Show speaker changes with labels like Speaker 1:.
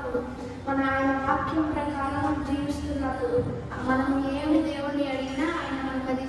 Speaker 1: ఉన్నప్పుడు, మన ఆయన వాక్యం ప్రకారం జీవిస్తున్నప్పుడు మనం ఏమి దేవుణ్ణి అడిగినా ఆయన మనకు అది